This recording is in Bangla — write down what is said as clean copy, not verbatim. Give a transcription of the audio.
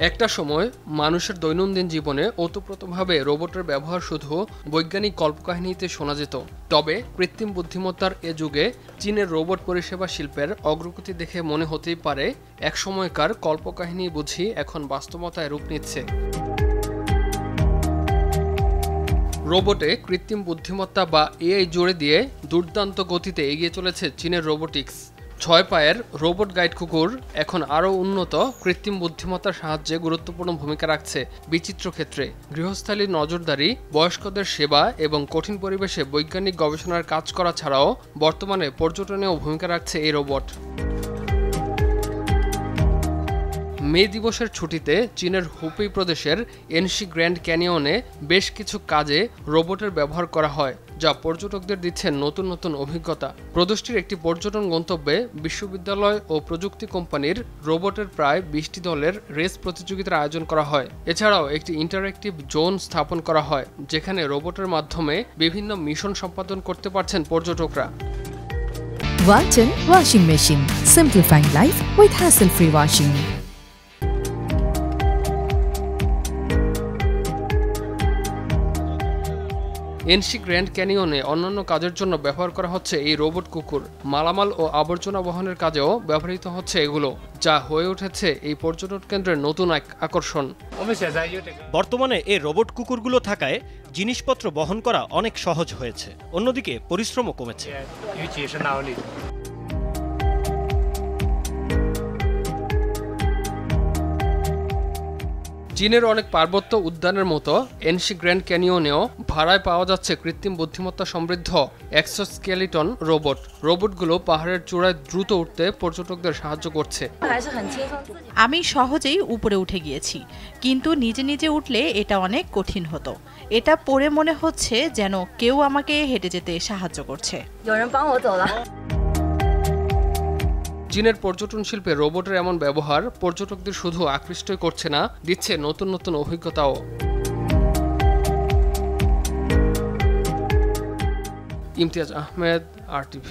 একটা সময় মানুষের দৈনন্দিন জীবনে ওতপ্রোতভাবে রোবটের ব্যবহার শুধু বৈজ্ঞানিক কল্পকাহিনীতে শোনা যেত। তবে কৃত্রিম বুদ্ধিমত্তার এ যুগে চীনের রোবট পরিষেবা শিল্পের অগ্রগতি দেখে মনে হতেই পারে একসময়কার কল্পকাহিনী বুঝি এখন বাস্তবতায় রূপ নিচ্ছে। রোবটে কৃত্রিম বুদ্ধিমত্তা বা এআই জুড়ে দিয়ে দুর্দান্ত গতিতে এগিয়ে চলেছে চীনের রোবোটিক্স। 6 পায়ের রোবট গাইড কুকুর এখন আরও উন্নত কৃত্রিম বুদ্ধিমত্তার সাহায্যে গুরুত্বপূর্ণ ভূমিকা রাখছে বিচিত্র ক্ষেত্রে। গৃহস্থালির নজরদারি, বয়স্কদের সেবা এবং কঠিন পরিবেশে বৈজ্ঞানিক গবেষণার কাজ করা ছাড়াও বর্তমানে পর্যটনেও ভূমিকা রাখছে এই রোবট। মে দিবসের ছুটিতে চীনের হুপেই প্রদেশের এনশি গ্র্যান্ড ক্যানিয়নে বেশ কিছু কাজে রোবটের ব্যবহার করা হয়, যা পর্যটকদের দিচ্ছে নতুন নতুন অভিজ্ঞতা। প্রদেশটির একটি পর্যটন গন্তব্যে বিশ্ববিদ্যালয় ও প্রযুক্তি কোম্পানির রোবটের প্রায় 20টি দলের রেস প্রতিযোগিতার আয়োজন করা হয়। এছাড়াও একটি ইন্টারঅ্যাক্টিভ জোন স্থাপন করা হয়, যেখানে রোবটের মাধ্যমে বিভিন্ন মিশন সম্পাদন করতে পারছেন পর্যটকরা। Walton Washing Machine, simplifying life with hassle-free washing. এনশি গ্র্যান্ড ক্যানিয়নে অন্যান্য কাজের জন্য ব্যবহার করা হচ্ছে এই রোবট কুকুর। মালামাল ও আবর্জনা বহনের কাজেও ব্যবহৃত হচ্ছে এগুলো, যা হয়ে উঠেছে এই পর্যটন কেন্দ্রের নতুন এক আকর্ষণ। বর্তমানে এই রোবট কুকুরগুলো থাকায় জিনিসপত্র বহন করা অনেক সহজ হয়েছে, অন্যদিকে পরিশ্রমও কমেছে। চীনের অনেক পার্বত্য উদ্যানের মতো এনশি গ্র্যান্ড ক্যানিয়নেও ভাড়ায় পাওয়া যাচ্ছে কৃত্রিম বুদ্ধিমত্তা সমৃদ্ধ এক্সোস্কেলিটন রোবট। রোবটগুলো পাহাড়ের চূড়ায় দ্রুত উঠতে পর্যটকদের সাহায্য করছে। আমি সহজেই উপরে উঠে গিয়েছি, কিন্তু নিজে নিজে উঠলে এটা অনেক কঠিন হতো। এটা পড়ে মনে হচ্ছে যেন কেউ আমাকে হেঁটে যেতে সাহায্য করছে। চীনের পর্যটন শিল্পে রোবটের এমন ব্যবহার পর্যটকদের শুধু আকৃষ্টই করছে না, দিচ্ছে নতুন নতুন অভিজ্ঞতাও। ইমতিয়াজ আহমেদ, RTV।